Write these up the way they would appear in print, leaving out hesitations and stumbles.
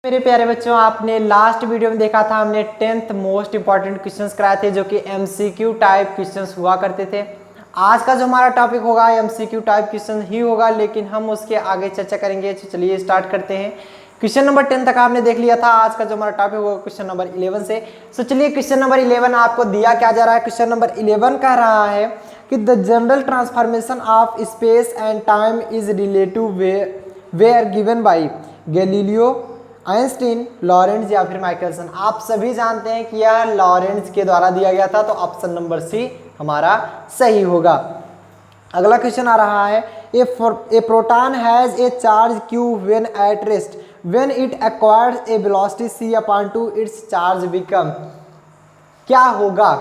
मेरे प्यारे बच्चों, आपने लास्ट वीडियो में देखा था, हमने 10th मोस्ट इंपॉर्टेंट क्वेश्चंस कराए थे जो कि एमसीक्यू टाइप क्वेश्चंस हुआ करते थे। आज का जो हमारा टॉपिक होगा एमसीक्यू टाइप क्वेश्चन ही होगा, लेकिन हम उसके आगे चर्चा करेंगे। तो चलिए स्टार्ट करते हैं। क्वेश्चन नंबर 10 तक आपने देख लिया था। आज का जो हमारा टॉपिक होगा क्वेश्चन नंबर 11 से। तो चलिए क्वेश्चन नंबर 11 आपको दिया क्या जा रहा है। क्वेश्चन नंबर 11 कह रहा है कि the general transformation of space and time is relative where given by Galileo, Einstein, Lorentz या फिर माइकलसन। आप सभी जानते हैं कि यह लॉरेंट्ज के द्वारा दिया गया था, तो ऑप्शन नंबर सी हमारा सही होगा। अगला क्वेश्चन आ रहा है, a proton has a charge q when at rest when it acquires a velocity c/2 its charge become. क्या होगा?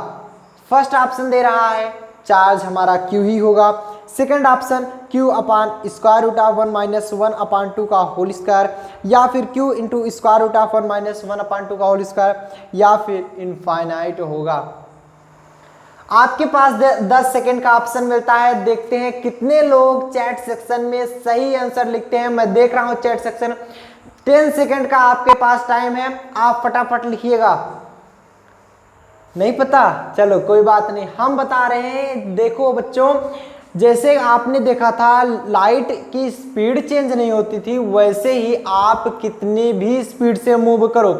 फर्स्ट ऑप्शन दे रहा है चार्ज हमारा q ही होगा। Second option q upon square root of 1-1/2 का होल स्क्वायर, या फिर q into square root of 1-1/2 का होल स्क्वायर, या फिर इनफाइनाइट होगा। आपके पास 10 सेकंड का ऑप्शन मिलता है। देखते हैं कितने लोग चैट सेक्शन में सही आंसर लिखते हैं। मैं देख रहा हूं चैट सेक्शन। 10 सेकंड का आपके पास टाइम है, आप फटाफट लिखिएगा। नहीं पता? चलो कोई बात नहीं, हम बता रहे हैं। देखो बच्चों, जैसे आपने देखा था लाइट की स्पीड चेंज नहीं होती थी, वैसे ही आप कितनी भी स्पीड से मूव करो,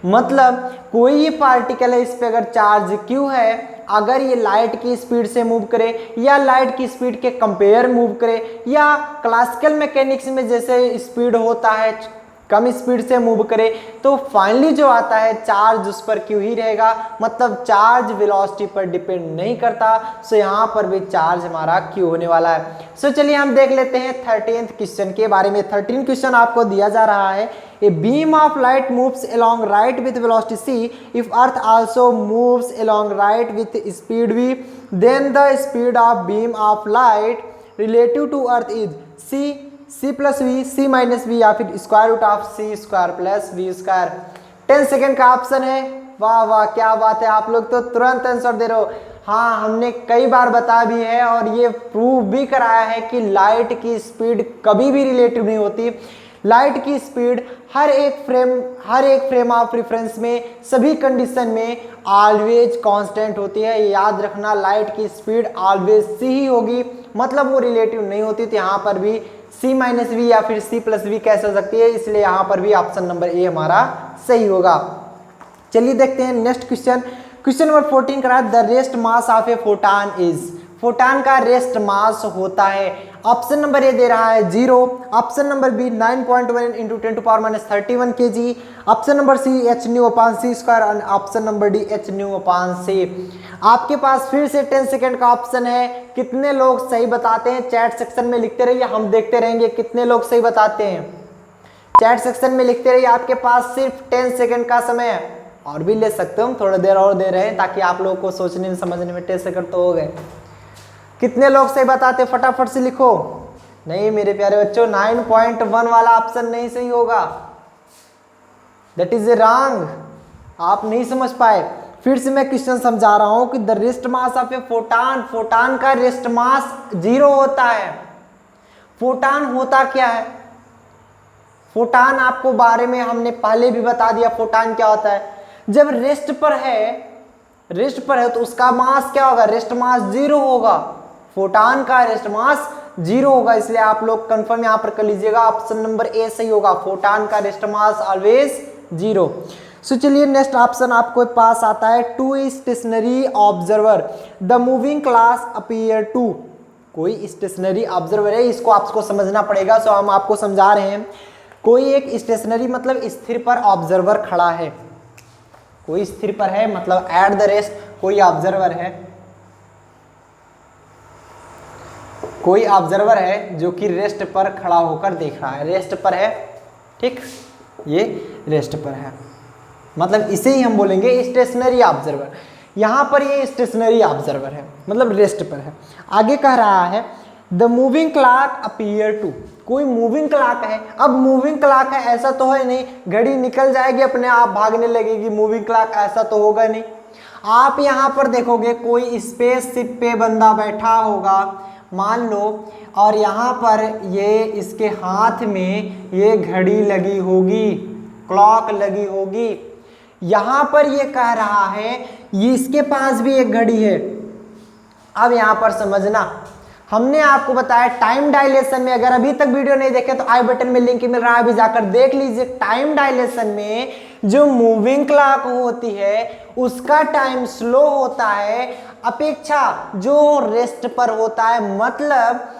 मतलब कोई पार्टिकल है, इस पे अगर चार्ज q है, अगर ये लाइट की स्पीड से मूव करे या लाइट की स्पीड के कंपेयर मूव करे, या क्लासिकल मैकेनिक्स में जैसे स्पीड होता है कम स्पीड से मूव करे, तो फाइनली जो आता है चार्ज उस पर क्यों ही रहेगा, मतलब चार्ज वेलोसिटी पर डिपेंड नहीं करता। सो यहाँ पर भी चार्ज हमारा क्यों होने वाला है। सो चलिए हम देख लेते हैं 13th क्वेश्चन के बारे में। 13 क्वेश्चन आपको दिया जा रहा है, a beam of light moves along right with velocity c if earth also moves along right with speed v, then the speed of beam of light relative to earth is c plus V, c minus V, या फिर square root of c square plus V square. 10 second का option है। वाह वाह, क्या बात है, आप लोग तो तुरंत आंसर दे रहे हो। हाँ, हमने कई बार बताया भी है और ये प्रूव भी कराया है कि लाइट की स्पीड कभी भी रिलेटिव नहीं होती। लाइट की स्पीड हर एक फ्रेम ऑफ रेफरेंस में, सभी कंडीशन में ऑलवेज कांस्टेंट होती है। याद रखना, लाइट की स्पीड ऑलवेज c ही होगी, मतलब वो रिलेटिव नहीं होती। तो यहाँ पर भी c माइनस वी या फिर c प्लस वी कैसे हो सकती है, इसलिए यहाँ पर भी ऑप्शन नंबर ए हमारा सही होगा। चलिए देखते हैं नेक्स्ट क्वेश्चन। क्वेश्चन नंबर 14 करा, the rest mass of a photon is. Photon का रेस्ट मास होता है, ऑप्शन नंबर ए दे रहा है 0, option number B 9.1 into 10⁻31 kg, option number C h/c square, और ऑप्शन नंबर डी h/c। आपके पास फिर से 10 सेकंड का ऑप्शन है। कितने लोग सही बताते हैं चैट सेक्शन में लिखते रहिए, हम देखते रहेंगे कितने लोग सही बताते हैं। चैट सेक्शन में लिखते रहिए, आपके पास सिर्फ 10 सेकंड का समय है, और भी ले सकते हो, हम थोड़ा देर और दे रहे हैं ताकि आप लोगों को सोचने में समझने में 10 सेकंड तो हो गए। कितने लोग सही बताते, फटाफट से लिखो। नहीं मेरे प्यारे बच्चों, 9.1 वाला ऑप्शन नहीं सही होगा, दैट इज ए रॉन्ग। आप नहीं समझ पाए। फिर से मैं क्वेश्चन समझा रहा हूं कि the rest mass of a photon, photon का रेस्ट मास 0 होता है। फोटान होता क्या है? फोटान आपको बारे में हमने पहले भी बता दिया, फोटान क्या होता है। जब रेस्ट पर है तो उसका मास क्या होगा? रेस्ट मास 0 होगा। फोटान का रेस्ट मास 0 होगा, इसलिए आप लोग कंफर्म यहां पर कर लीजिएगा, ऑप्शन नंबर ए सही होगा। फोटान का रेस्ट मास ऑलवेज 0। सो चलिए नेक्स्ट ऑप्शन आपको पास आता है, to stationary observer the moving class appear to. कोई स्टेशनरी ऑब्जर्वर है, इसको आपको समझना पड़ेगा। सो हम आपको समझा रहे हैं, कोई एक स्टेशनरी मतलब स्थिर पर ऑब्जर्वर खड़ा है, कोई स्थिर पर है मतलब एट द रेस्ट कोई ऑब्जर्वर है, कोई ऑब्जर्वर है जो कि रेस्ट पर खड़ा होकर देख रहा है, रेस्ट पर है, ठीक, ये रेस्ट पर है, मतलब इसे ही हम बोलेंगे स्टेशनरी ऑब्जर्वर। यहां पर ये स्टेशनरी ऑब्जर्वर है, मतलब रेस्ट पर है। आगे कह रहा है the moving clock appear to, कोई मूविंग क्लॉक है। अब मूविंग क्लॉक है ऐसा तो है नहीं, घड़ी निकल जाएगी अपने आप भागने लगेगी, मूविंग क्लॉक ऐसा तो होगा नहीं। आप यहाँ पर देखोगे कोई स्पेसशिप पे बंदा बैठा होगा मान लो, और यहाँ पर ये इसके हाथ में ये घड़ी लगी होगी, क्लॉक लगी होगी। यहां पर ये कह रहा है ये इसके पास भी एक घड़ी है। अब यहां पर समझना, हमने आपको बताया टाइम डायलेशन में, अगर अभी तक वीडियो नहीं देखे तो आई बटन में लिंक मिल रहा है, अभी जाकर देख लीजिए। टाइम डायलेशन में जो मूविंग क्लॉक होती है उसका टाइम स्लो होता है अपेक्षा जो रेस्ट पर होता है, मतलब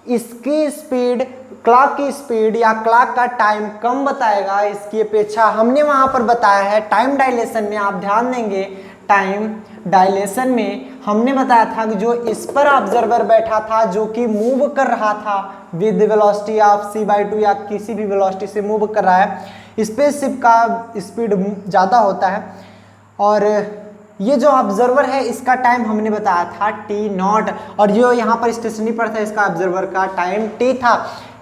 इसकी स्पीड, क्लॉक की स्पीड या क्लॉक का टाइम कम बताएगा इसकी अपेक्षा। हमने वहां पर बताया है टाइम डायलेशन में, आप ध्यान देंगे टाइम डायलेशन में हमने बताया था कि जो इस पर ऑब्जर्वर बैठा था जो कि मूव कर रहा था विद वेलोसिटी ऑफ c/2 या किसी भी वेलोसिटी से मूव कर रहा है, स्पेसशिप का स्पीड ज़्यादा होता है, और ये जो ऑब्जर्वर है इसका टाइम हमने बताया था t0, और जो यहाँ पर स्टेशनरी पर था इसका ऑब्जर्वर का टाइम t था।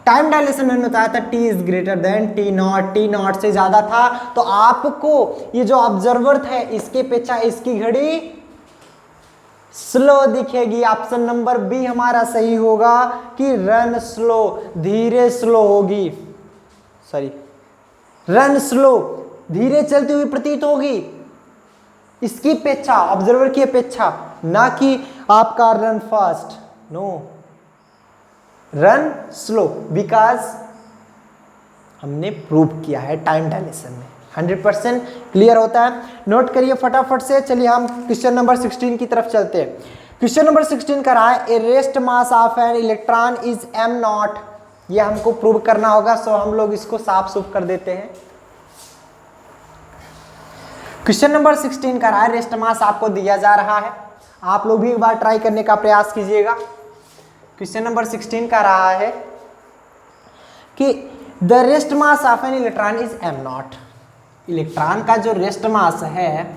टाइम डायलेशन मैंने बताया था t is greater than t0, t0 से ज्यादा था, तो आपको ये जो ऑब्जर्वर है इसके अपेक्षा इसकी घड़ी स्लो दिखेगी। ऑप्शन नंबर बी हमारा सही होगा कि रन स्लो, धीरे स्लो होगी, सॉरी रन स्लो, धीरे चलती हुई प्रतीत होगी इसकी अपेक्षा, ऑब्जर्वर की अपेक्षा, ना कि आपका run fast, no run slow, because हमने प्रूव किया है टाइम डायलेशन में। 100% क्लियर होता है, नोट करिए फटाफट से। चलिए हम क्वेश्चन नंबर 16 की तरफ चलते हैं। क्वेश्चन नंबर 16 का रहा है a rest mass of an electron is m0। ये हमको प्रूव करना होगा, सो हम लोग इसको साफ सुफ कर देते हैं। क्वेश्चन नंबर 16 का रहा है रेस्ट मास आपको दिया जा रहा है, आप लोग भी एक बार ट्राई करने का प्रयास कीजिएगा। क्वेश्चन नंबर 16 का रहा है कि the rest mass of an electron is m0। Electron का जो रेस्ट मास है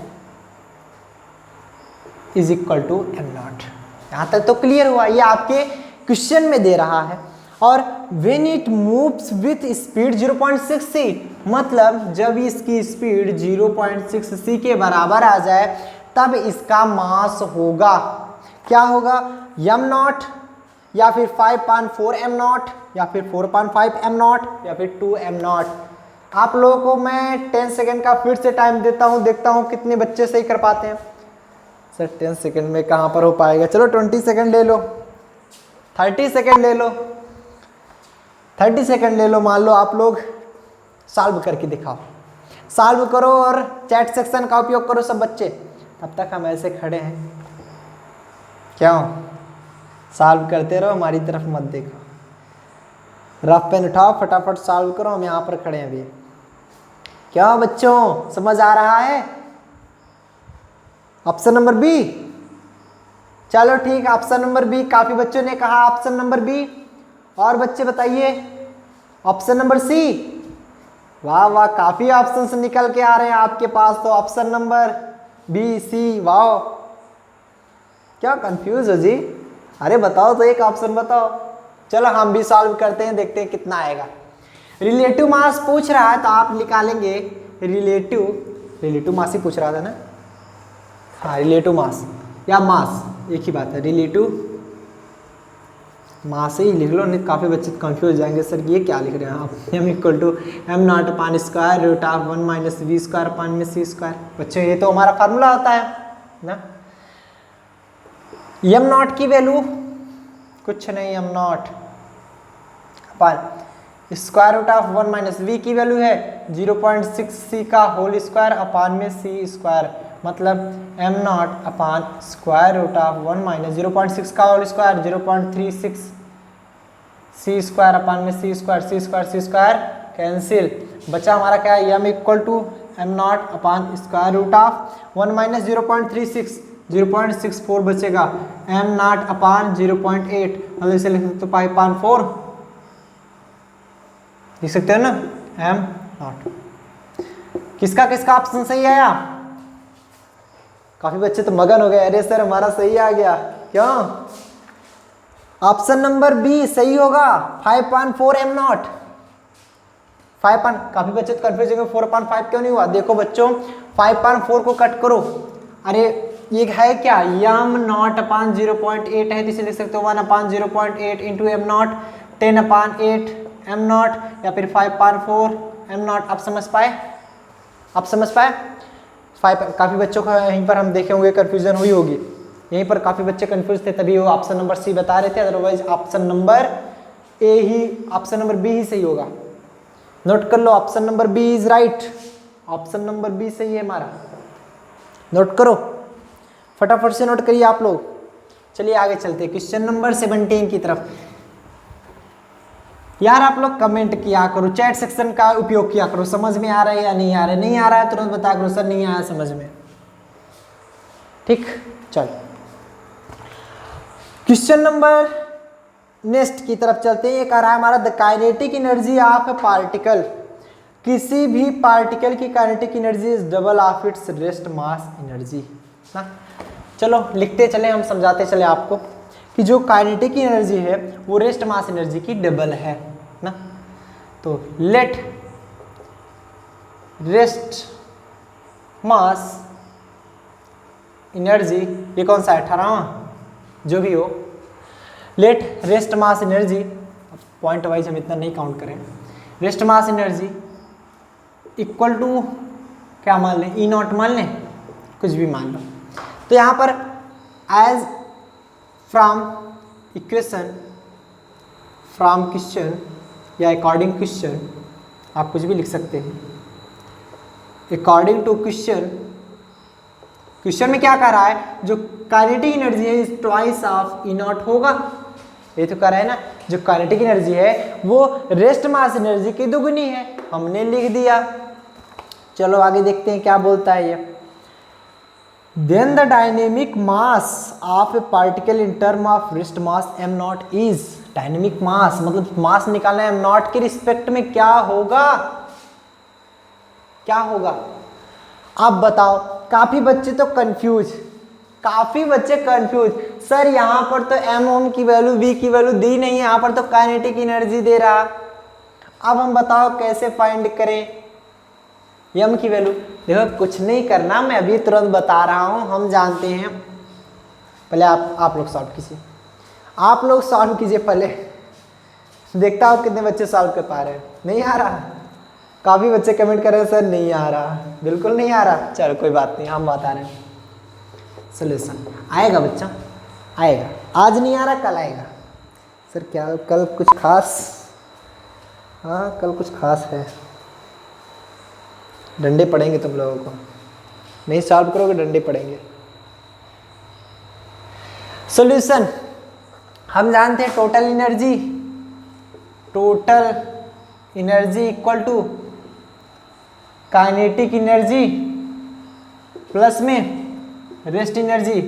इज इक्वल टू m0। यहां तक तो क्लियर हुआ, ये आपके क्वेश्चन में दे रहा है। और when it moves with speed 0.6 c, मतलब जब इसकी स्पीड 0.6 c के बराबर आ जाए तब इसका मास होगा, क्या होगा, m0 या फिर 5.4 m0 या फिर 4.5 m0 या फिर 2 m0। आप लोगों को मैं 10 सेकेंड का फिर से टाइम देता हूं, देखता हूं कितने बच्चे सही कर पाते हैं। सर 10 सेकेंड में कहां पर हो पाएगा, चलो 20 सेकेंड ले लो, 30 सेकेंड ले लो, 30 सेकेंड ले लो। मान लो आप लोग सॉल्व करके दिखाओ, सॉल्व करो और चैट सेक्शन का उपयोग करो सब बच्चे। तब तक हम ऐसे खड़े हैं, क्यों सॉल्व करते रहो, हमारी तरफ मत देखो। रफ पेन उठाओ, फटाफट सॉल्व करो, हम यहाँ पर खड़े हैं अभी। क्या बच्चों समझ आ रहा है? ऑप्शन नंबर बी, चलो ठीक, ऑप्शन नंबर बी, काफी बच्चों ने कहा ऑप्शन नंबर बी। और बच्चे बताइए ऑप्शन नंबर सी। वाह वाह, काफी ऑप्शंस निकल के आ रहे हैं आपके पास, तो ऑप्शन नंबर बी सी, वाह क्या कंफ्यूज हो जी, अरे बताओ तो एक ऑप्शन बताओ। चलो हम भी सॉल्व करते हैं, देखते हैं कितना आएगा। रिलेटिव मास पूछ रहा है तो आप निकालेंगे रिलेटिव मास ही पूछ रहा था ना, हाँ रिलेटिव मास या मास एक ही बात है, रिलेटिव मास ही लिख लो, नहीं काफ़ी बच्चे कंफ्यूज हो जाएंगे सर ये क्या लिख रहे हैं आप। m equal to m0 upon square root of 1 minus V square upon में सी स्क्वायर। बच्चों ये तो हमारा फार्मूला होता है ना, m0 की वैल्यू कुछ नहीं, m0 upon square root of 1 minus V की वैल्यू है 0.6 c का होल स्क्वायर अपान में सी स्क्वायर, मतलब m0 upon square root of 1 minus 0.6 का whole square 0.36 C square upon में सी स्क्वायर कैंसिल, बचा हमारा क्या है m equal to m0 upon square root of 1 minus 0.36 0.64 बचेगा, m0 अपान 0.8, मतलब इसे लिख सकते 5.4 लिख सकते हो ना m0। किसका किसका ऑप्शन सही आया? काफी बच्चे तो मगन हो गए, अरे सर हमारा सही आ गया, क्यों? ऑप्शन नंबर बी सही होगा, 5.4 m0। काफी बच्चे तो कंफ्यूज होंगे 4.5 क्यों नहीं हुआ। देखो बच्चों 5.4 को कट करो, अरे ये है क्या, m0 अपान 0.8 है, तो इसे लिख सकते हो 1 अपान 0.8 इंटू m0, 10 अपान 8 m0 या फिर 5.4 m0। आप समझ पाए? आप समझ पाए? काफ़ी बच्चों को यहीं पर हम देखे होंगे कन्फ्यूजन हुई होगी, यहीं पर काफ़ी बच्चे कंफ्यूज थे, तभी वो ऑप्शन नंबर सी बता रहे थे, अदरवाइज ऑप्शन नंबर ए ही, ऑप्शन नंबर बी ही सही होगा। नोट कर लो, option number B is right, option number B सही है हमारा। नोट करो, फटाफट से नोट करिए आप लोग। चलिए आगे चलते हैं क्वेश्चन नंबर 17 की तरफ। यार आप लोग कमेंट किया करो, चैट सेक्शन का उपयोग किया करो, समझ में आ रहा है या नहीं आ रहा है, नहीं आ रहा है तुरंत बता करो सर नहीं आया समझ में, ठीक। चल क्वेश्चन नंबर नेक्स्ट की तरफ चलते हैं। ये कह रहा है हमारा the kinetic energy of a particle, किसी भी पार्टिकल की kinetic energy is double of its rest mass energy ना। चलो लिखते चले, हम समझाते चले आपको कि जो काइनेटिक एनर्जी है वो रेस्ट मास एनर्जी की डबल है ना। तो लेट रेस्ट मास एनर्जी, ये कौन सा है 18वां, जो भी हो, let rest mass energy, point wise हम इतना नहीं काउंट करें, rest mass energy equal to क्या मान लें, ई नॉट मान लें, कुछ भी मान लो। तो यहाँ पर as from equation, from question या अकॉर्डिंग क्वेश्चन, आप कुछ भी लिख सकते हैं। अकॉर्डिंग टू क्वेश्चन, क्वेश्चन में क्या कह रहा है, जो काइनेटिक एनर्जी है is twice of E not होगा। ये तो कह रहा है ना, जो काइनेटिक एनर्जी है वो रेस्ट मास एनर्जी की दुगनी है, हमने लिख दिया। चलो आगे देखते हैं क्या बोलता है ये। Then the dynamic mass of a particle in term of rest mass M naught is, dynamic mass मतलब मास निकालना है, एम नॉट के रिस्पेक्ट में क्या होगा, क्या होगा आप बताओ। काफी बच्चे तो कंफ्यूज, काफी बच्चे कंफ्यूज, सर यहाँ पर तो एम ओम की वैल्यू वी की वैल्यू दी नहीं है, यहाँ पर तो काइनेटिक एनर्जी दे रहा। अब हम बताओ कैसे फाइंड करें एम की वैल्यू। देखो कुछ नहीं करना, मैं अभी तुरंत बता रहा हूँ, हम जानते हैं। पहले आप लोग सॉल्व कीजिए, आप लोग सॉल्व कीजिए पहले, देखता हूँ कितने बच्चे सॉल्व कर पा रहे हैं। नहीं आ रहा, काफ़ी बच्चे कमेंट कर रहे हैं सर नहीं आ रहा, बिल्कुल नहीं आ रहा। चलो कोई बात नहीं, हम बता रहे हैं सोल्यूशन आएगा बच्चा, आएगा। आज नहीं आ रहा कल आएगा। सर क्या कल कुछ खास, हाँ कल कुछ खास है, डंडे पड़ेंगे तुम लोगों को, नहीं सॉल्व करोगे डंडे पड़ेंगे। सॉल्यूशन हम जानते हैं, total energy equal to kinetic energy plus में रेस्ट एनर्जी।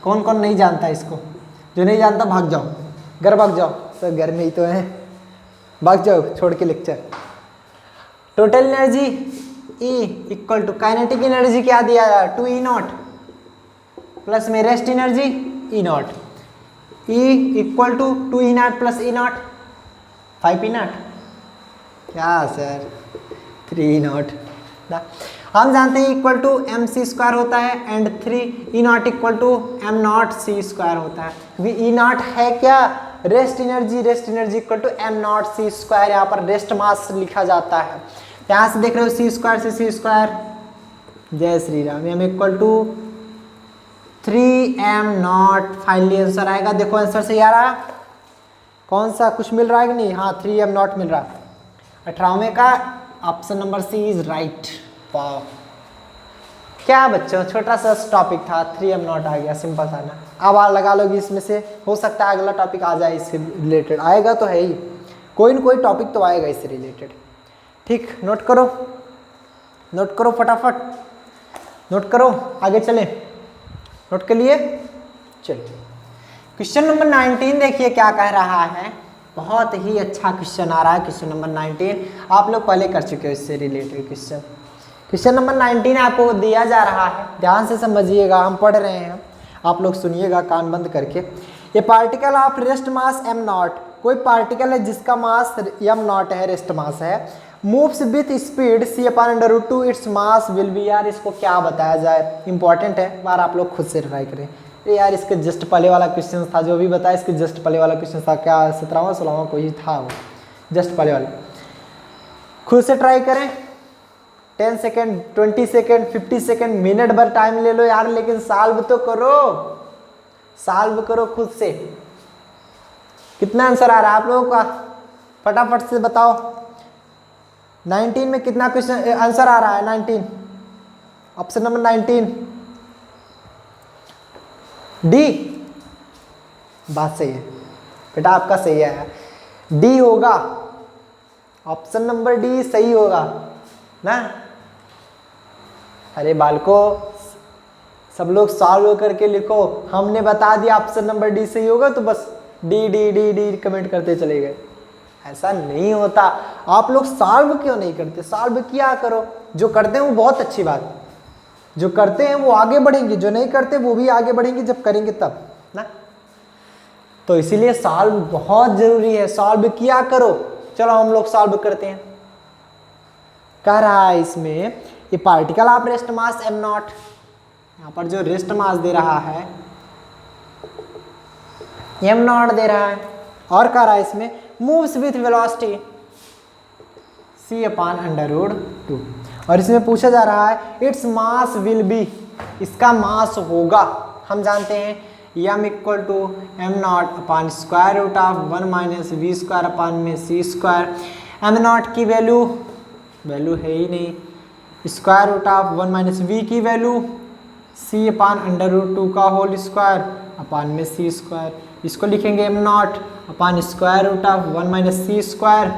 कौन कौन नहीं जानता इसको, जो नहीं जानता भाग जाओ, घर भाग जाओ, सर घर में ही तो है, भाग जाओ छोड़ के lecture. Total energy E equal to kinetic energy क्या दिया है 2 ई नॉट प्लस में rest energy E not, E equal to 2 E not plus E not 5 E not, क्या सर 3 ई नॉट। हम जानते हैं equal to M C square होता है and 3 E not equal to M not C square होता है, क्योंकि E not है क्या rest energy equal to M not C square, यहाँ पर रेस्ट मास लिखा जाता है। यहाँ से देख रहे हो सी स्क्वायर से सी स्क्वायर, जय Shri Ram, M equal to 3 M not, finally answer आएगा। देखो आंसर से यार कौन सा कुछ मिल रहा है कि नहीं, हाँ 3 एम नॉट मिल रहा। 18वें का option number C is right. वाह क्या बच्चों, छोटा सा टॉपिक था, 3 एम नॉट आ गया, सिंपल था ना। अब आप लगा लोगी इसमें से, हो सकता है अगला टॉपिक आ जाए इससे रिलेटेड, आएगा तो है ही, कोई ना कोई टॉपिक तो आएगा इससे रिलेटेड। ठीक, नोट करो फटाफट, नोट करो, आगे चलें। नोट कर लिए, चलिए क्वेश्चन नंबर 19 देखिए क्या कह रहा है। बहुत ही अच्छा क्वेश्चन आ रहा है, क्वेश्चन नंबर 19 आप लोग पहले कर चुके हो इससे रिलेटेड क्वेश्चन। क्वेश्चन नंबर 19 आपको दिया जा रहा है, ध्यान से समझिएगा, हम पढ़ रहे हैं, आप लोग सुनिएगा कान बंद करके। ये particle of rest mass M not, कोई पार्टिकल है जिसका मास एम नॉट है, रेस्ट मास है, moves with speed C upon under root 2 its mass will be. यार इसको क्या बताया जाए, इंपॉर्टेंट है, बार आप लोग खुद से ट्राई करें। यार इसके जस्ट पहले वाला क्वेश्चन था, जो भी बताया इसके जस्ट पहले वाला क्वेश्चन था, क्या 17वां 16वां कोई था वो, जस्ट पहले वाला, खुद से ट्राई करें, 10 सेकेंड, 20 सेकेंड, 50 सेकेंड, मिनट भर टाइम ले लो यार, लेकिन सॉल्व तो करो, सॉल्व करो खुद से। कितना आंसर आ रहा है आप लोगों का, फटाफट से बताओ। 19 में कितना क्वेश्चन आंसर आ रहा है? 19, ऑप्शन नंबर 19 डी। बात सही है बेटा, आपका सही है, डी होगा, ऑप्शन नंबर डी सही होगा ना। अरे बालको, सब लोग सॉल्व करके लिखो, हमने बता दिया ऑप्शन नंबर डी सही होगा तो बस D D D D comment करते चले गए। ऐसा नहीं होता। आप लोग सॉल्व क्यों नहीं करते? सॉल्व किया करो। जो करते हैं वो बहुत अच्छी बात, जो करते हैं वो आगे बढ़ेंगे, जो नहीं करते वो भी आगे बढ़ेंगे जब करेंगे तब ना। तो इसीलिए सॉल्व बहुत जरूरी है, सॉल्व किया करो। चलो हम लोग सॉल्व करते हैं। कह रहा है इसमें ये particle of rest mass m not, यहाँ पर जो रेस्ट मास दे रहा है m नॉट दे रहा है, और कह रहा है इसमें मूव्स विथ वेलोसिटी c/√2, और इसमें पूछा जा रहा है इट्स मास विल बी, इसका मास होगा, हम जानते हैं m = m not upon square root of 1 - v square upon में c स्क्वायर। m नॉट की वैल्यू है ही नहीं, स्क्वायर रूट ऑफ 1 - v की वैल्यू c/√2 का होल स्क्वायर अपॉन में c स्क्वायर। इसको लिखेंगे m not upon square root of 1 - c square.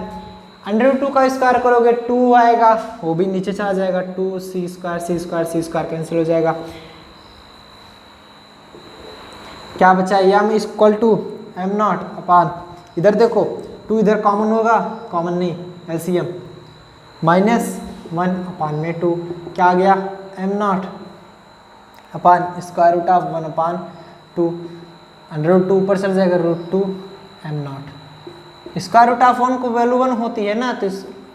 √2 का स्क्वायर करोगे 2 आएगा, वो भी नीचे चला जाएगा, 2c square c square cancel हो जाएगा। क्या बचा? m = m नॉट अपॉन, इधर देखो 2 इधर कॉमन होगा, कॉमन नहीं LCM, -1 अपॉन में 2, क्या आ गया? m not upon square root of 1/2, √2 ऊपर चल जाएगा, √2 m not. Square root of 1 को वैल्यू 1 होती है ना, तो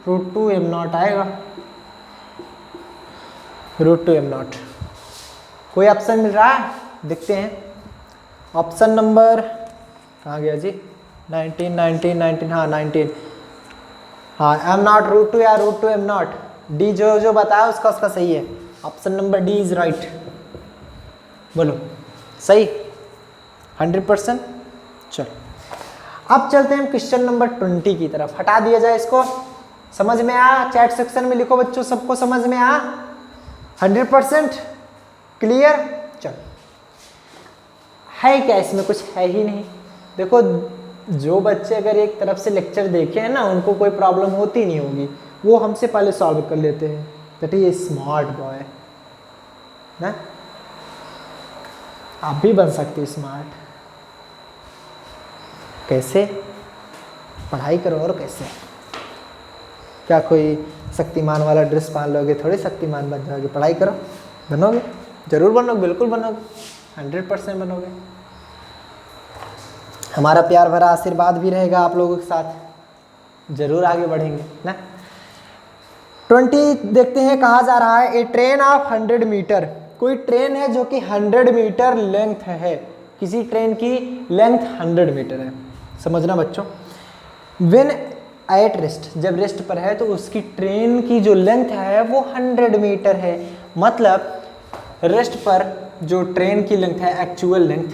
√2 m नॉट आएगा, √2 m नॉट। कोई ऑप्शन मिल रहा है? देखते हैं। ऑप्शन नंबर कहाँ गया जी? 19, हाँ 19, हाँ m नॉट √2 या √2 m नॉट, डी जो बताया उसका सही है। Option number D is right. बोलो सही 100%। चलो अब चलते हैं क्वेश्चन नंबर 20 की तरफ। हटा दिया जाए इसको। समझ में आया? चैट सेक्शन में लिखो बच्चों, सबको समझ में आया? 100% क्लियर। चलो, है क्या इसमें? कुछ है ही नहीं। देखो, जो बच्चे अगर एक तरफ से लेक्चर देखे हैं ना, उनको कोई प्रॉब्लम होती नहीं होगी, वो हमसे पहले सॉल्व कर लेते हैं। दैट इज स्मार्ट बॉय ना। आप भी बन सकते स्मार्ट। कैसे? पढ़ाई करो। और कैसे? क्या कोई शक्तिमान वाला ड्रेस पहन लोगे थोड़ी शक्तिमान बन जाओगे? पढ़ाई करो, बनोगे, जरूर बनोगे, बिल्कुल बनोगे, 100% बनोगे। हमारा प्यार भरा आशीर्वाद भी रहेगा आप लोगों के साथ, जरूर आगे बढ़ेंगे ना। 20 देखते हैं। कहा जा रहा है ए ट्रेन ऑफ 100 मीटर, कोई ट्रेन है जो कि 100 मीटर लेंथ है, किसी ट्रेन की लेंथ 100 मीटर है। समझना बच्चों, व्हेन एट रेस्ट, जब रेस्ट पर है तो उसकी ट्रेन की जो लेंथ है वो 100 मीटर है। मतलब रेस्ट पर जो ट्रेन की लेंथ है, एक्चुअल लेंथ,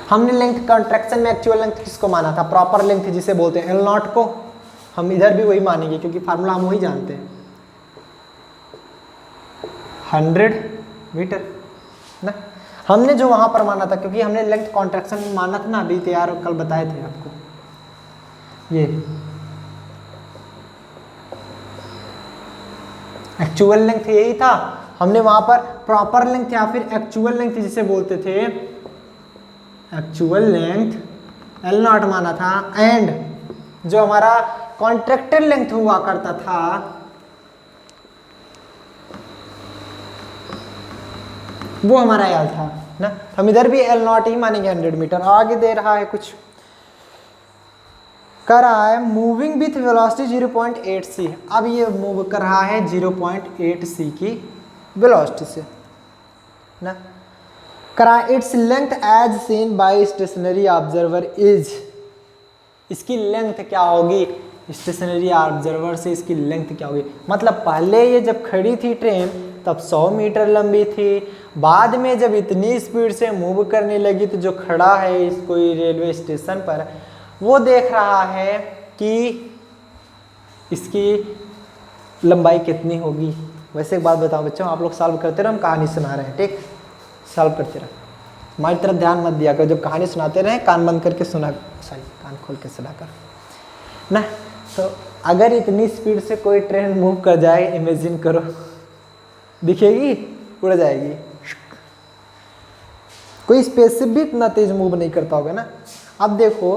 हमने लेंथ कॉन्ट्रैक्शन में एक्चुअल लेंथ किसको माना था? प्रॉपर लेंथ जिसे बोलते हैं L नॉट को। हम इधर भी वही मानेंगे क्योंकि फार्मूला हम वही जानते हैं, 100 मीटर ना। हमने जो वहां पर माना था, क्योंकि हमने लेंथ कॉन्ट्रैक्शन में माना था ना, अभी तैयार कल बताए थे आपको। ये एक्चुअल लेंथ यही था, हमने वहां पर प्रॉपर लेंथ या फिर एक्चुअल लेंथ जिसे बोलते थे, एक्चुअल लेंथ L नॉट माना था। एंड जो हमारा कॉन्ट्रैक्टेड लेंथ हुआ करता था वो हमारा L था ना। हम इधर भी L नॉट ही मानेंगे 100 मीटर। आगे दे रहा है कुछ, कर रहा है मूविंग विथ वेलोसिटी 0.8 c। अब ये मूव कर रहा है 0.8 c की वेलोसिटी से ना। करा its length as seen by stationary observer is, इसकी लेंथ क्या होगी स्टेशनरी ऑब्जर्वर से इसकी लेंथ क्या होगी। मतलब पहले ये जब खड़ी थी ट्रेन तब 100 मीटर लंबी थी, बाद में जब इतनी स्पीड से मूव करने लगी तो जो खड़ा है इस कोई रेलवे स्टेशन पर वो देख रहा है कि इसकी लंबाई कितनी होगी। वैसे एक बात बताओ बच्चों, आप लोग सॉल्व करते रहो, हम कहानी सुना रहे हैं, ठीक, सॉल्व करते रहो, हमारी तरफ ध्यान मत दिया करो, जब कहानी सुनाते रहे कान बंद करके सुना, सॉरी कान खोल के सुना कर ना। तो अगर इतनी स्पीड से कोई ट्रेन मूव कर जाए, इमेजिन करो, दिखेगी, उड़ जाएगी। कोई स्पेसिफिक ना तेज मूव नहीं करता होगा ना। अब देखो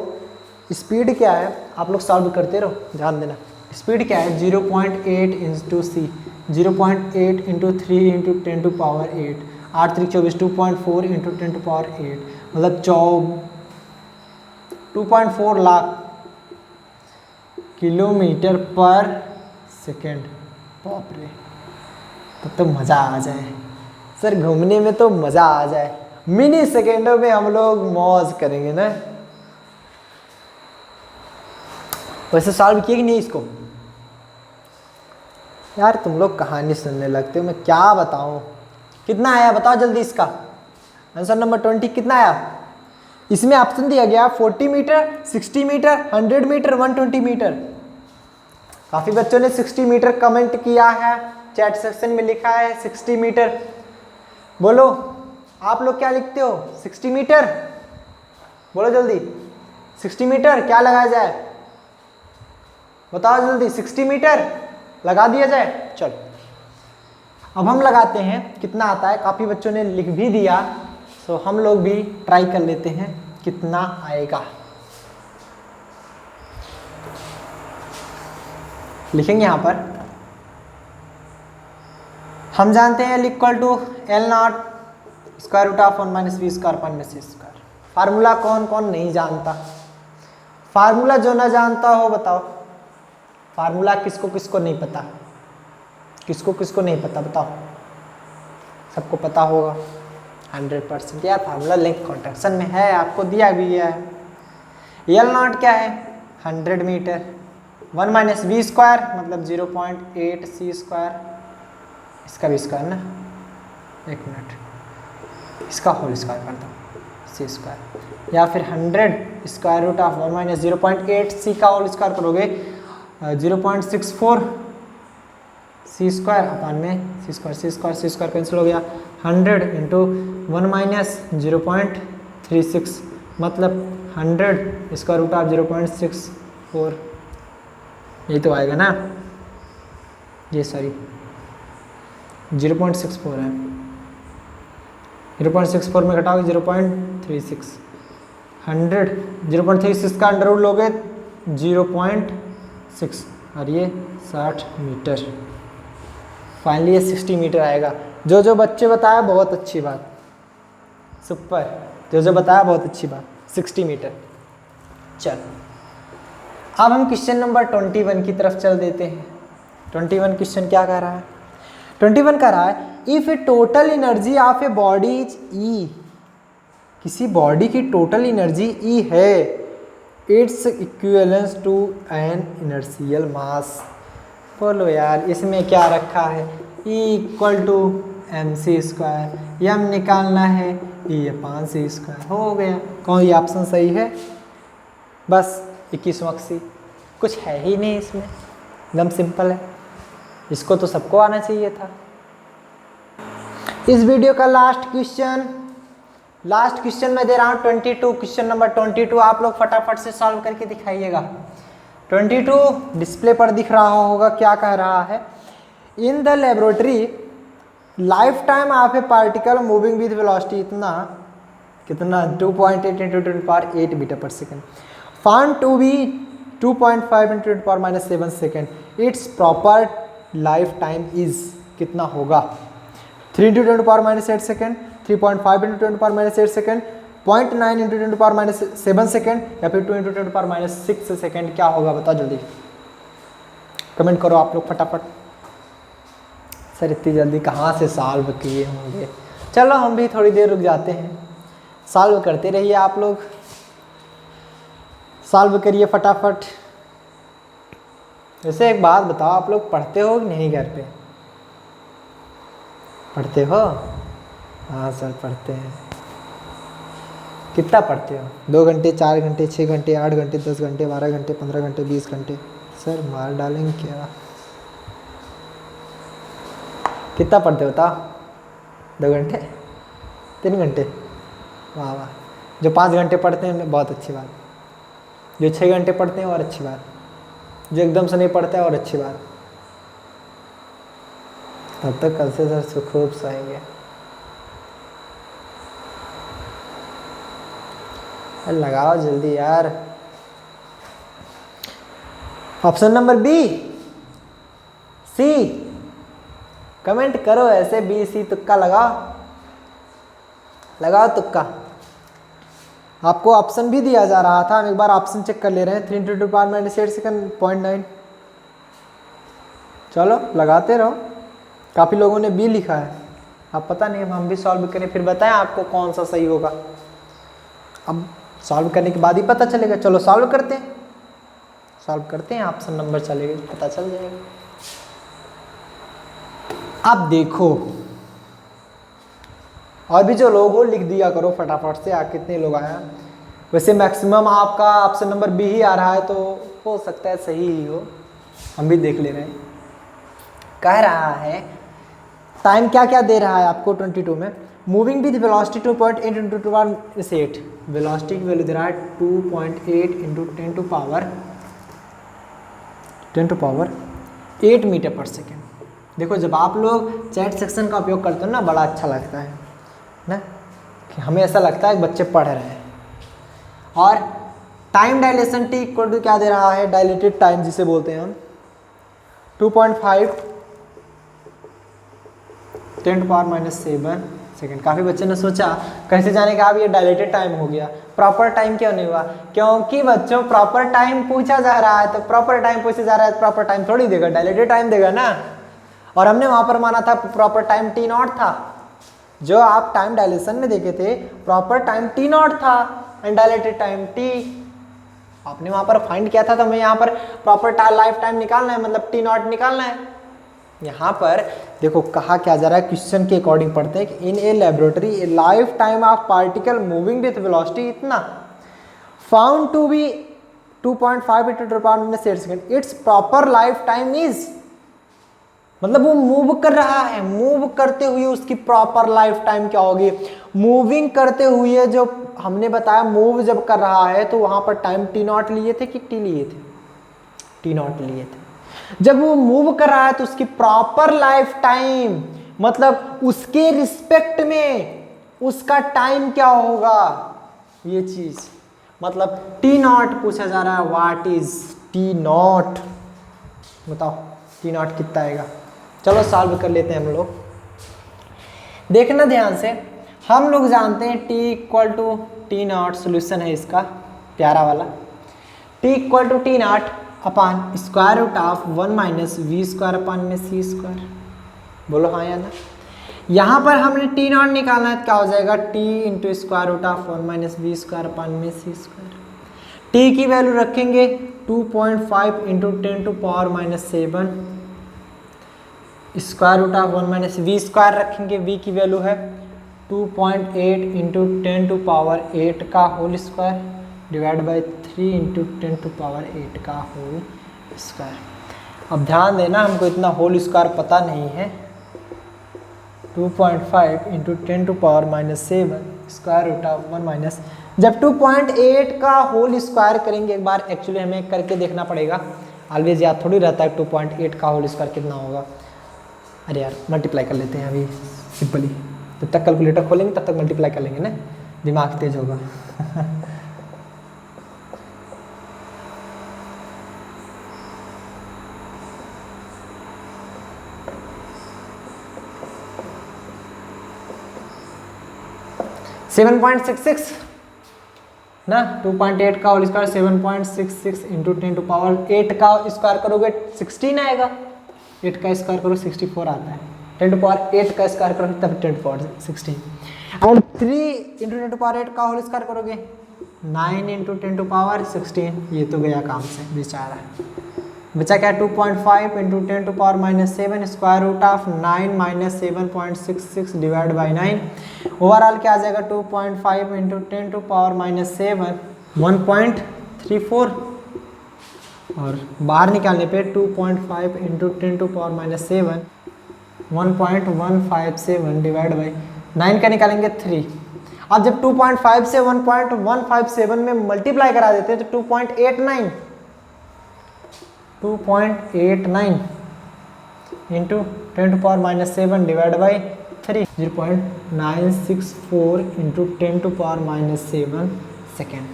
स्पीड क्या है, आप लोग सॉल्व करते रहो, ध्यान देना। स्पीड क्या है, 0.8 into C, 0.8 into 3 into 10 to power 8, 8 3 24, 2.4 into 10 to power 8, मतलब 2.4 लाख किलोमीटर पर सेकेंड। बाप रे, तब तो मज़ा आ जाए सर, घूमने में तो मज़ा आ जाए, मिनी सेकेंडों में हम लोग मौज करेंगे ना। वैसे सॉल्व किए कि नहीं इसको? यार तुम लोग कहानी सुनने लगते हो, मैं क्या बताऊं। कितना आया बताओ जल्दी इसका आंसर। नंबर 20 कितना आया? इसमें ऑप्शन दिया गया 40 मीटर, 60 मीटर, 100 मीटर, 120 मीटर। काफ़ी बच्चों ने 60 मीटर कमेंट किया है, चैट सेक्शन में लिखा है 60 मीटर। बोलो आप लोग क्या लिखते हो? 60 मीटर बोलो जल्दी। 60 मीटर क्या लगाया जाए बताओ जल्दी। 60 मीटर लगा दिया जाए। चलो अब हम लगाते हैं, कितना आता है। काफ़ी बच्चों ने लिख भी दिया, तो हम लोग भी ट्राई कर लेते हैं कितना आएगा। लिखेंगे यहाँ पर, हम जानते हैं equal to L not square root of 1 minus V square upon में सी स्क्वायर। फार्मूला कौन कौन नहीं जानता? फार्मूला जो ना जानता हो बताओ। फार्मूला किसको किसको नहीं पता? किसको किसको नहीं पता बताओ। सबको पता होगा 100%। यार फार्मूला लेंथ कॉन्ट्रैक्शन में है, आपको दिया भी है। L नॉट क्या है? 100 मीटर। 1 माइनस वी स्क्वायर मतलब 0.8 सी स्क्वायर, इसका भी स्क्वायर ना, एक मिनट, इसका होल स्क्वायर कर दो, सी स्क्वायर। या फिर 100 स्क्वायर रूट ऑफ 1 माइनस 0.8 सी का होल स्क्वायर करोगे 0.64 सी स्क्वायर अपन में सी स्क्वायर कैंसिल हो गया। 100 इंटू 1 माइनस 0.36 मतलब 100 स्क्वायर रूट ऑफ 0.64, यही तो आएगा ना। ये सॉरी 0.64 है, 0.64 में घटाओगे 0.36, 100 0.36 का अंडर रूट लोगे 0.6 और ये 60 मीटर। फाइनली ये 60 मीटर आएगा। जो जो बच्चे बताया बहुत अच्छी बात, सुपर, जो जो बताया बहुत अच्छी बात, 60 मीटर। चल अब हम क्वेश्चन नंबर 21 की तरफ चल देते हैं। 21 क्वेश्चन क्या कह रहा है? 21 कह रहा है if a total energy of a body is E, किसी बॉडी की टोटल एनर्जी ई है, its equivalence to an inertial mass. बोलो यार इसमें क्या रखा है? E equal to M C square, m निकालना है E अपान सी स्क्वायर। हो गया। कौन ये ऑप्शन सही है? बस 21वां सी, कुछ है ही नहीं इसमें, एकदम सिंपल है। इसको तो सबको आना चाहिए था। इस वीडियो का लास्ट क्वेश्चन मैं दे रहा हूँ 22, क्वेश्चन नंबर 22। आप लोग फटाफट से सॉल्व करके दिखाइएगा। 22 डिस्प्ले पर दिख रहा होगा, क्या कह रहा है? In the laboratory life time of a particle moving with velocity कितना 2.8 इंटू 10⁸ मीटर पर second, found to be 2.5 into 10⁻⁷ second, its proper life time is कितना होगा? 3 into 10⁻⁸ second, 3.5 into 10⁻⁸ second, 0.9 into 10⁻⁷ second, या फिर 2 इंटू 10⁻�6 सेकेंड? क्या होगा बताओ जल्दी, कमेंट करो आप लोग फटाफट। सर इतनी जल्दी कहाँ से सॉल्व किए होंगे? चलो हम भी थोड़ी देर रुक जाते हैं, सॉल्व करते रहिए आप लोग, सॉल्व करिए फटाफट। वैसे एक बात बताओ, आप लोग पढ़ते हो कि नहीं घर पे? पढ़ते हो? हाँ सर पढ़ते हैं। कितना पढ़ते हो? 2 घंटे, 4 घंटे, 6 घंटे, 8 घंटे, 10 घंटे, 12 घंटे, 15 घंटे, 20 घंटे? सर मार डालेंगे क्या? कितना पढ़ते हो बताओ? 2 घंटे, 3 घंटे? वाह वाह। जो 5 घंटे पढ़ते हैं बहुत अच्छी बात, जो 6 घंटे पढ़ते हैं और अच्छी बात, जो एकदम से नहीं पढ़ते हैं और अच्छी बात। तब तक कल से सर खूब सोएंगे। लगाओ जल्दी यार। ऑप्शन नंबर बी, सी, कमेंट करो ऐसे, बी सी तुक्का लगाओ, लगाओ तुक्का। आपको ऑप्शन भी दिया जा रहा था, हम एक बार ऑप्शन चेक कर ले रहे हैं। 3 × 10⁻⁸ सेकंड 0.9। चलो लगाते रहो। काफ़ी लोगों ने बी लिखा है, अब पता नहीं, हम भी सॉल्व करें फिर बताएं आपको कौन सा सही होगा। अब सॉल्व करने के बाद ही पता चलेगा। चलो सॉल्व करते हैं, सॉल्व करते हैं, ऑप्शन नंबर चलेगा, पता चल जाएगा। अब देखो, और भी जो लोग हो लिख दिया करो फटाफट से। कितने लोग आए? वैसे मैक्सिमम आपका ऑप्शन नंबर बी ही आ रहा है, तो हो सकता है सही ही हो, हम भी देख ले रहे हैं। कह रहा है टाइम क्या क्या दे रहा है आपको 22 में। Moving with velocity 2.8 × 10⁸। वेलोसिटी की वैल्यू दे रहा है 2.8 × 10⁻8 मीटर पर सेकेंड। देखो जब आप लोग चैट सेक्शन का उपयोग करते हो ना, बड़ा अच्छा लगता है ना, कि हमें ऐसा लगता है कि बच्चे पढ़ रहे हैं। और time dilation T equal to क्या दे रहा है, डायलेटेड टाइम जिसे बोलते हैं हम, 2.5 × 10⁻⁷ सेकेंड। काफ़ी बच्चे ने सोचा कैसे जाने का अब ये डायलेटेड टाइम हो गया, प्रॉपर टाइम क्यों नहीं हुआ? क्योंकि बच्चों प्रॉपर टाइम पूछा जा रहा है, तो प्रॉपर टाइम पूछा जा रहा है, प्रॉपर टाइम थोड़ी देगा, डायलेटेड टाइम देगा ना। और हमने वहां पर माना था प्रॉपर टाइम T0 था, जो आप टाइम डायलेशन में देखे थे प्रॉपर टाइम T0 था एंड डायलेटेड टाइम T आपने वहां पर फाइंड किया था। तो हमें यहाँ पर प्रॉपर लाइफ टाइम निकालना है, मतलब T0 निकालना है। यहाँ पर देखो कहा क्या जा रहा है, क्वेश्चन के अकॉर्डिंग पढ़ते हैं कि in a laboratory a life time of particle moving with velocity इतना found to be 2.5 × 10⁻⁷ second. Its proper life time is, मतलब वो मूव कर रहा है, मूव करते हुए उसकी प्रॉपर लाइफ टाइम क्या होगी? मूविंग करते हुए जो हमने बताया, मूव जब कर रहा है तो वहां पर टाइम T0 लिए थे कि T लिए थे? T0 लिए थे। जब वो मूव कर रहा है तो उसकी प्रॉपर लाइफ टाइम, मतलब उसके रिस्पेक्ट में उसका टाइम क्या होगा, ये चीज मतलब T0 पूछा जा रहा है। What is T0? बताओ T0 कितना आएगा? चलो सॉल्व कर लेते हैं हम लोग। देखना ध्यान से, हम लोग जानते हैं T = T0, सोल्यूशन है इसका प्यारा वाला। T = T0 upon square root of 1 - v²/c²। बोलो हाँ या ना। यहाँ पर हमने T0 निकालना है, क्या हो जाएगा? T × square root of 1 - v²/c²। T की वैल्यू रखेंगे 2.5 × 10⁻⁷, स्क्वायर रूट ऑफ 1 - v² रखेंगे, v की वैल्यू है 2.8 × 10⁸ का होल स्क्वायर डिवाइड बाई 3 × 10⁸ का होल स्क्वायर। अब ध्यान देना, हमको इतना होल स्क्वायर पता नहीं है। 2.5 × 10⁻⁷ स्क्वायर रूट ऑफ 1 - जब 2.8 का होल स्क्वायर करेंगे, एक बार एक्चुअली हमें करके देखना पड़ेगा, ऑलवेज याद थोड़ी रहता है 2.8 का होल स्क्वायर कितना होगा। अरे यार मल्टीप्लाई कर लेते हैं अभी सिंपली, जब तक कैलकुलेटर खोलेंगे तब तक मल्टीप्लाई कर लेंगे ना, दिमाग तेज होगा। 7.66 ना, 2.8 का होल स्क्वायर 7.66 × 10⁸ का स्क्वायर करोगे 16 आएगा, 8 का स्क्वायर करो 64 आता है, 10⁸ का स्क्वायर करोगे तब 10⁸16, और 3 × 10⁸ का होल स्क्वायर करोगे 9 × 10⁸16। ये तो गया काम से बेचारा, बचा क्या 2.5 into 10 to power minus 7 square root of 9 minus 7.66 divide by 9। Overall क्या आ जाएगा 2.5 इंटू 10 टू पावर माइनस 7 1.34 और बाहर निकालने पे 2.5 into 10 to power minus 7 1.157 divide by 9 का निकालेंगे 3। अब जब 2.5 से 1.157 में मल्टीप्लाई करा देते हैं तो 2.89 into 10 to power minus 7 divide by 3 0.964 into 10 to power minus 7 second.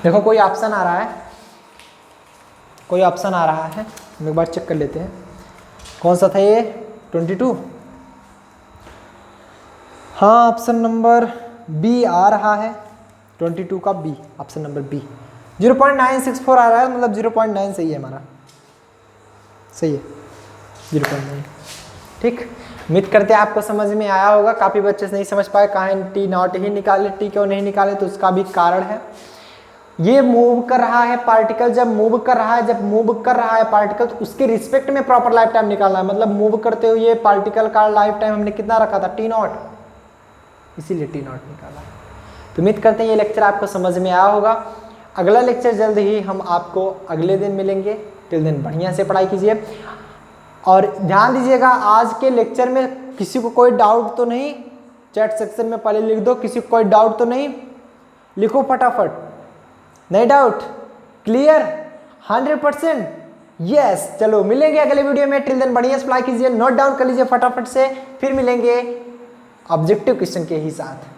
देखो कोई ऑप्शन आ रहा है, कोई ऑप्शन आ रहा है, हम एक बार चेक कर लेते हैं कौन सा था ये 22। हाँ ऑप्शन नंबर बी आ रहा है 22 का बी, ऑप्शन नंबर बी 0.964 आ रहा है, मतलब 0.9 सही है हमारा, सही है 0.9। ठीक, उम्मीद करते हैं आपको समझ में आया होगा। काफ़ी बच्चे नहीं समझ पाए कहाँ टी नॉट ही निकाले, टी क्यों नहीं निकाले, तो उसका भी कारण है। ये मूव कर रहा है पार्टिकल, जब मूव कर रहा है पार्टिकल तो उसके रिस्पेक्ट में प्रॉपर लाइफ टाइम निकालना है। मतलब मूव करते हुए पार्टिकल का लाइफ टाइम हमने कितना रखा था टी नॉट, इसीलिए टी नॉट निकाला। तो उम्मीद करते हैं ये लेक्चर आपको समझ में आया होगा। अगला लेक्चर जल्द ही हम आपको अगले दिन मिलेंगे। टिल दिन बढ़िया से पढ़ाई कीजिए और ध्यान दीजिएगा आज के लेक्चर में किसी को कोई डाउट तो नहीं, चैट सेक्शन में पहले लिख दो किसी को कोई डाउट तो नहीं, लिखो फटाफट, नहीं डाउट, क्लियर 100%, यस। चलो मिलेंगे अगले वीडियो में, टिल दिन बढ़िया से पढ़ाई कीजिए, नोट डाउन कर लीजिए फटाफट से, फिर मिलेंगे ऑब्जेक्टिव क्वेश्चन के ही साथ।